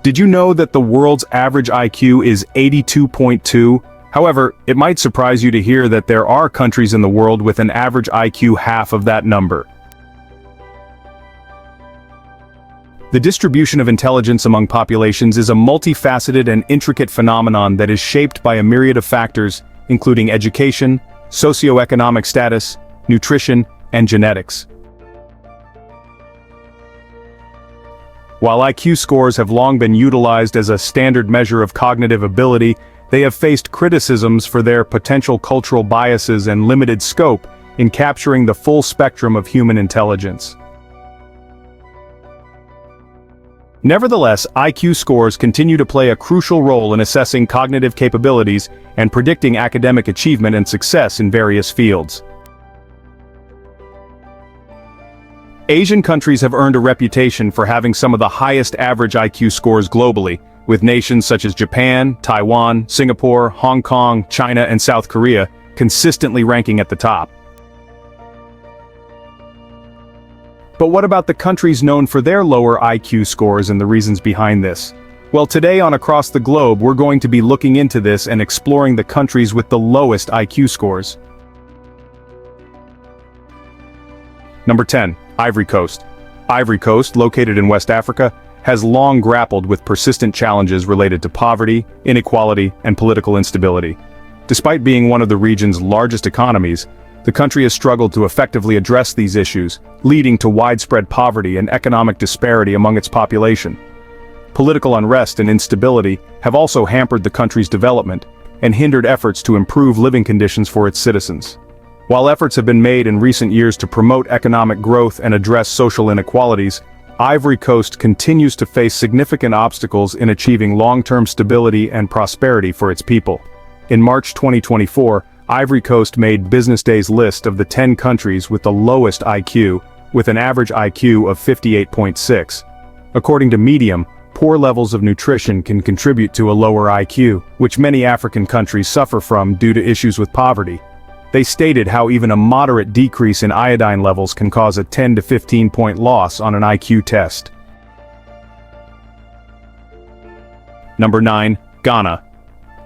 Did you know that the world's average IQ is 82.2? However, it might surprise you to hear that there are countries in the world with an average IQ half of that number. The distribution of intelligence among populations is a multifaceted and intricate phenomenon that is shaped by a myriad of factors, including education, socioeconomic status, nutrition, and genetics. While IQ scores have long been utilized as a standard measure of cognitive ability, they have faced criticisms for their potential cultural biases and limited scope in capturing the full spectrum of human intelligence. Nevertheless, IQ scores continue to play a crucial role in assessing cognitive capabilities and predicting academic achievement and success in various fields. Asian countries have earned a reputation for having some of the highest average IQ scores globally, with nations such as Japan, Taiwan, Singapore, Hong Kong, China, and South Korea consistently ranking at the top. But what about the countries known for their lower IQ scores and the reasons behind this? Well, today on Across the Globe, we're going to be looking into this and exploring the countries with the lowest IQ scores. Number 10. Ivory Coast. Ivory Coast, located in West Africa, has long grappled with persistent challenges related to poverty, inequality, and political instability. Despite being one of the region's largest economies, the country has struggled to effectively address these issues, leading to widespread poverty and economic disparity among its population. Political unrest and instability have also hampered the country's development and hindered efforts to improve living conditions for its citizens. While efforts have been made in recent years to promote economic growth and address social inequalities, Ivory Coast continues to face significant obstacles in achieving long-term stability and prosperity for its people. In March 2024, Ivory Coast made Business Day's list of the 10 countries with the lowest IQ, with an average IQ of 58.6. According to Medium, poor levels of nutrition can contribute to a lower IQ, which many African countries suffer from due to issues with poverty. They stated how even a moderate decrease in iodine levels can cause a 10 to 15-point loss on an IQ test. Number 9. Ghana.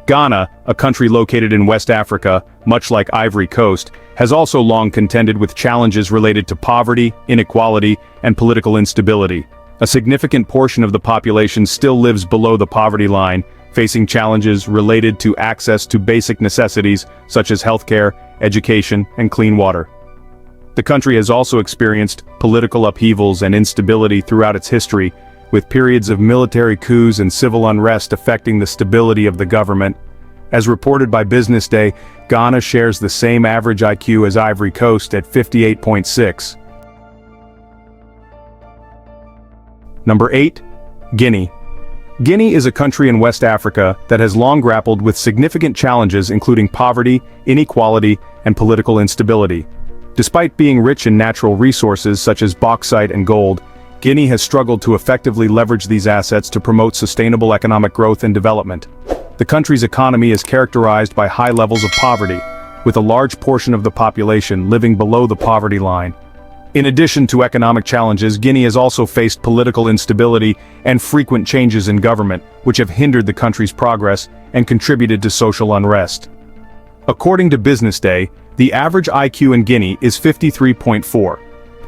Ghana, a country located in West Africa, much like Ivory Coast, has also long contended with challenges related to poverty, inequality, and political instability. A significant portion of the population still lives below the poverty line, facing challenges related to access to basic necessities such as healthcare, education, and clean water. The country has also experienced political upheavals and instability throughout its history, with periods of military coups and civil unrest affecting the stability of the government. As reported by Business Day, Ghana shares the same average IQ as Ivory Coast at 58.6. Number 8. Guinea. Guinea is a country in West Africa that has long grappled with significant challenges including poverty, inequality, and political instability. Despite being rich in natural resources such as bauxite and gold, Guinea has struggled to effectively leverage these assets to promote sustainable economic growth and development. The country's economy is characterized by high levels of poverty, with a large portion of the population living below the poverty line. In addition to economic challenges, Guinea has also faced political instability and frequent changes in government, which have hindered the country's progress and contributed to social unrest. According to Business Day, the average IQ in Guinea is 53.4.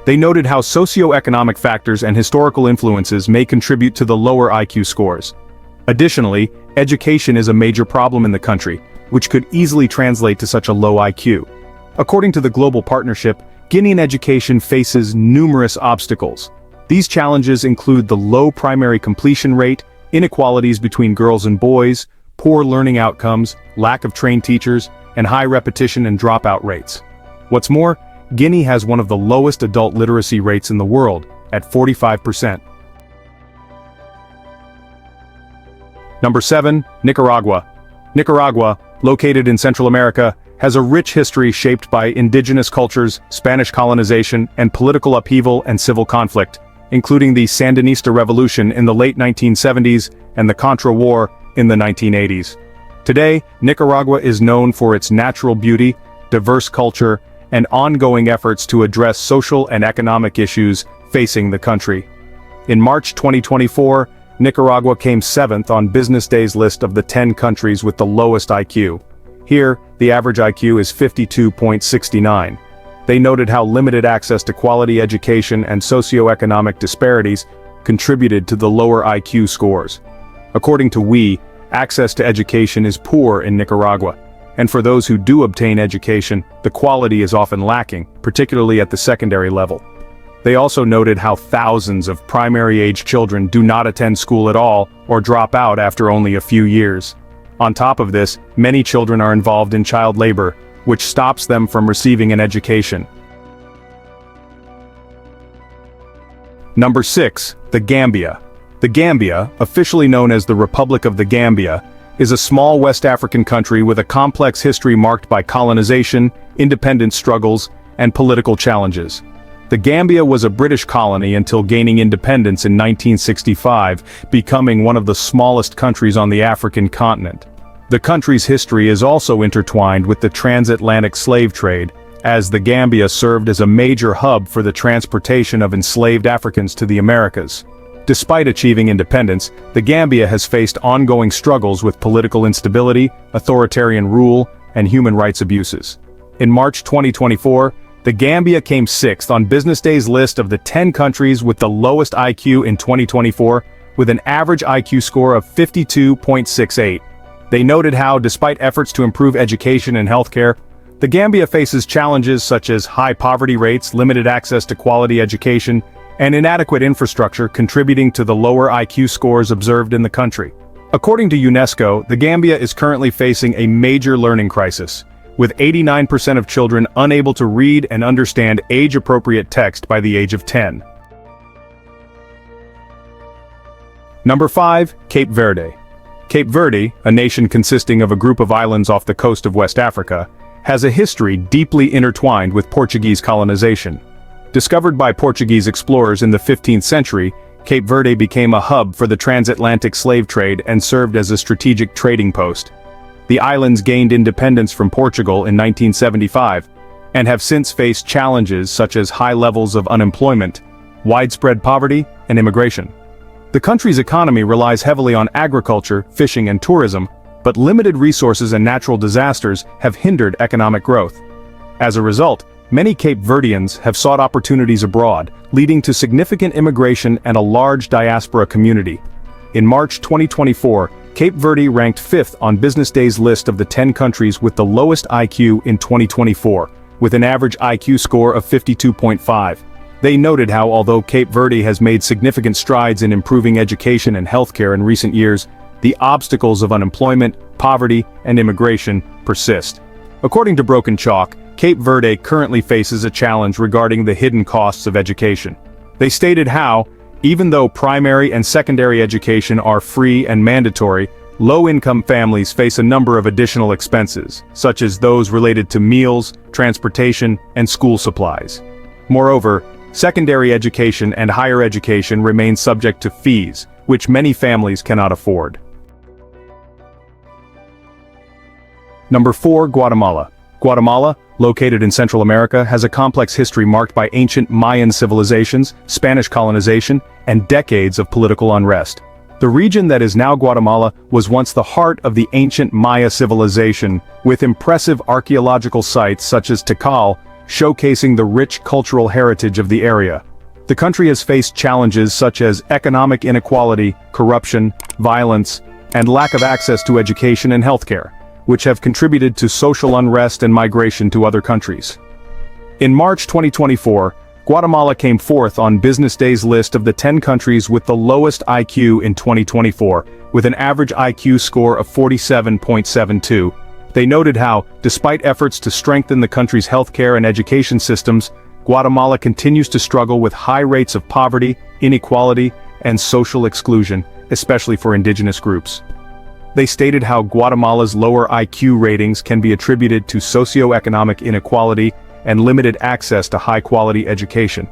They noted how socioeconomic factors and historical influences may contribute to the lower IQ scores. Additionally, education is a major problem in the country, which could easily translate to such a low IQ. According to the Global Partnership, Guinean education faces numerous obstacles. These challenges include the low primary completion rate, inequalities between girls and boys, poor learning outcomes, lack of trained teachers, and high repetition and dropout rates. What's more, Guinea has one of the lowest adult literacy rates in the world, at 45%. Number 7. Nicaragua. Nicaragua, located in Central America, has a rich history shaped by indigenous cultures, Spanish colonization, and political upheaval and civil conflict, including the Sandinista Revolution in the late 1970s and the Contra War in the 1980s. Today, Nicaragua is known for its natural beauty, diverse culture, and ongoing efforts to address social and economic issues facing the country. In March 2024, Nicaragua came 7th on Business Day's list of the 10 countries with the lowest IQ. Here, the average IQ is 52.69. They noted how limited access to quality education and socioeconomic disparities contributed to the lower IQ scores. According to WE, access to education is poor in Nicaragua, and for those who do obtain education, the quality is often lacking, particularly at the secondary level. They also noted how thousands of primary-age children do not attend school at all or drop out after only a few years. On top of this, many children are involved in child labor, which stops them from receiving an education. Number 6. The Gambia. The Gambia, officially known as the Republic of the Gambia, is a small West African country with a complex history marked by colonization, independence struggles, and political challenges. The Gambia was a British colony until gaining independence in 1965, becoming one of the smallest countries on the African continent. The country's history is also intertwined with the transatlantic slave trade, as the Gambia served as a major hub for the transportation of enslaved Africans to the Americas. Despite achieving independence, the Gambia has faced ongoing struggles with political instability, authoritarian rule, and human rights abuses. In March 2024, the Gambia came 6th on Business Day's list of the 10 countries with the lowest IQ in 2024, with an average IQ score of 52.68. They noted how, despite efforts to improve education and healthcare, the Gambia faces challenges such as high poverty rates, limited access to quality education, and inadequate infrastructure contributing to the lower IQ scores observed in the country. According to UNESCO, the Gambia is currently facing a major learning crisis, with 89% of children unable to read and understand age-appropriate text by the age of 10. Number 5. Cape Verde. Cape Verde, a nation consisting of a group of islands off the coast of West Africa, has a history deeply intertwined with Portuguese colonization. Discovered by Portuguese explorers in the 15th century, Cape Verde became a hub for the transatlantic slave trade and served as a strategic trading post. The islands gained independence from Portugal in 1975, and have since faced challenges such as high levels of unemployment, widespread poverty, and immigration. The country's economy relies heavily on agriculture, fishing, and tourism, but limited resources and natural disasters have hindered economic growth. As a result, many Cape Verdeans have sought opportunities abroad, leading to significant immigration and a large diaspora community. In March 2024, Cape Verde ranked 5th on Business Day's list of the 10 countries with the lowest IQ in 2024, with an average IQ score of 52.5. They noted how, although Cape Verde has made significant strides in improving education and healthcare in recent years, the obstacles of unemployment, poverty, and immigration persist. According to Broken Chalk, Cape Verde currently faces a challenge regarding the hidden costs of education. They stated how, even though primary and secondary education are free and mandatory, low-income families face a number of additional expenses, such as those related to meals, transportation, and school supplies. Moreover, secondary education and higher education remain subject to fees, which many families cannot afford. Number 4. Guatemala. Guatemala, located in Central America, has a complex history marked by ancient Mayan civilizations, Spanish colonization, and decades of political unrest. The region that is now Guatemala was once the heart of the ancient Maya civilization, with impressive archaeological sites such as Tikal, showcasing the rich cultural heritage of the area. The country has faced challenges such as economic inequality, corruption, violence, and lack of access to education and healthcare, which have contributed to social unrest and migration to other countries. In March 2024, Guatemala came 4th on Business Day's list of the 10 countries with the lowest IQ in 2024, with an average IQ score of 47.72. They noted how, despite efforts to strengthen the country's healthcare and education systems, Guatemala continues to struggle with high rates of poverty, inequality, and social exclusion, especially for indigenous groups. They stated how Guatemala's lower IQ ratings can be attributed to socioeconomic inequality and limited access to high-quality education.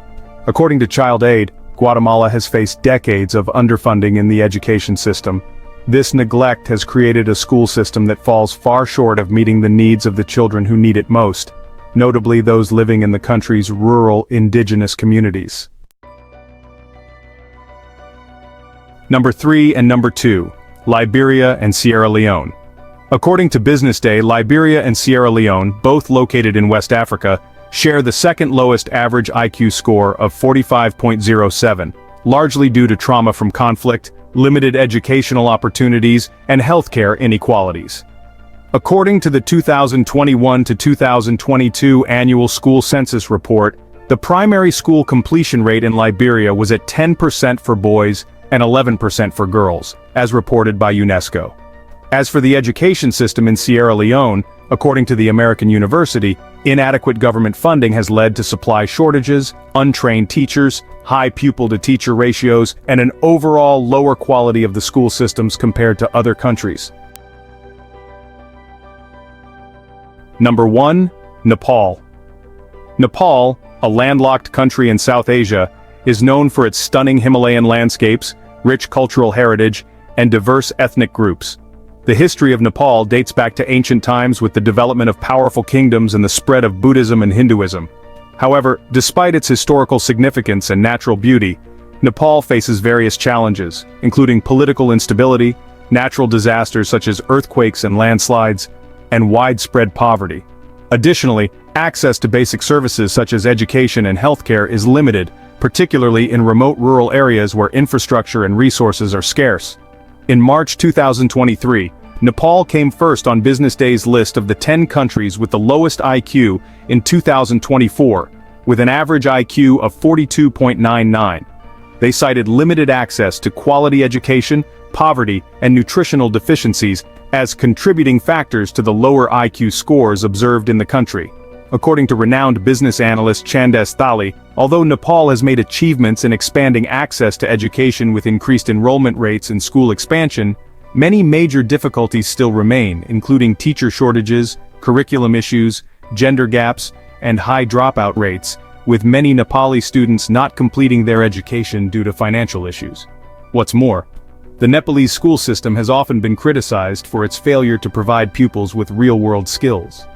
According to Child Aid, Guatemala has faced decades of underfunding in the education system. This neglect has created a school system that falls far short of meeting the needs of the children who need it most, notably those living in the country's rural indigenous communities. Number 3 and number 2, Liberia and Sierra Leone. According to Business Day, Liberia and Sierra Leone, both located in West Africa, share the second lowest average IQ score of 45.07, largely due to trauma from conflict, limited educational opportunities, and healthcare inequalities. According to the 2021 to 2022 annual school census report, the primary school completion rate in Liberia was at 10% for boys and 11% for girls, as reported by UNESCO. As for the education system in Sierra Leone, according to the American University, inadequate government funding has led to supply shortages, untrained teachers, high pupil-to-teacher ratios, and an overall lower quality of the school systems compared to other countries. Number 1, Nepal. Nepal, a landlocked country in South Asia, is known for its stunning Himalayan landscapes, rich cultural heritage, and diverse ethnic groups. The history of Nepal dates back to ancient times with the development of powerful kingdoms and the spread of Buddhism and Hinduism. However, despite its historical significance and natural beauty, Nepal faces various challenges, including political instability, natural disasters such as earthquakes and landslides, and widespread poverty. Additionally, access to basic services such as education and healthcare is limited, particularly in remote rural areas where infrastructure and resources are scarce. In March 2023, Nepal came first on Business Day's list of the 10 countries with the lowest IQ in 2024, with an average IQ of 42.99. They cited limited access to quality education, poverty, and nutritional deficiencies as contributing factors to the lower IQ scores observed in the country. According to renowned business analyst Chandes Thali, although Nepal has made achievements in expanding access to education with increased enrollment rates and school expansion, many major difficulties still remain, including teacher shortages, curriculum issues, gender gaps, and high dropout rates, with many Nepali students not completing their education due to financial issues. What's more, the Nepalese school system has often been criticized for its failure to provide pupils with real-world skills.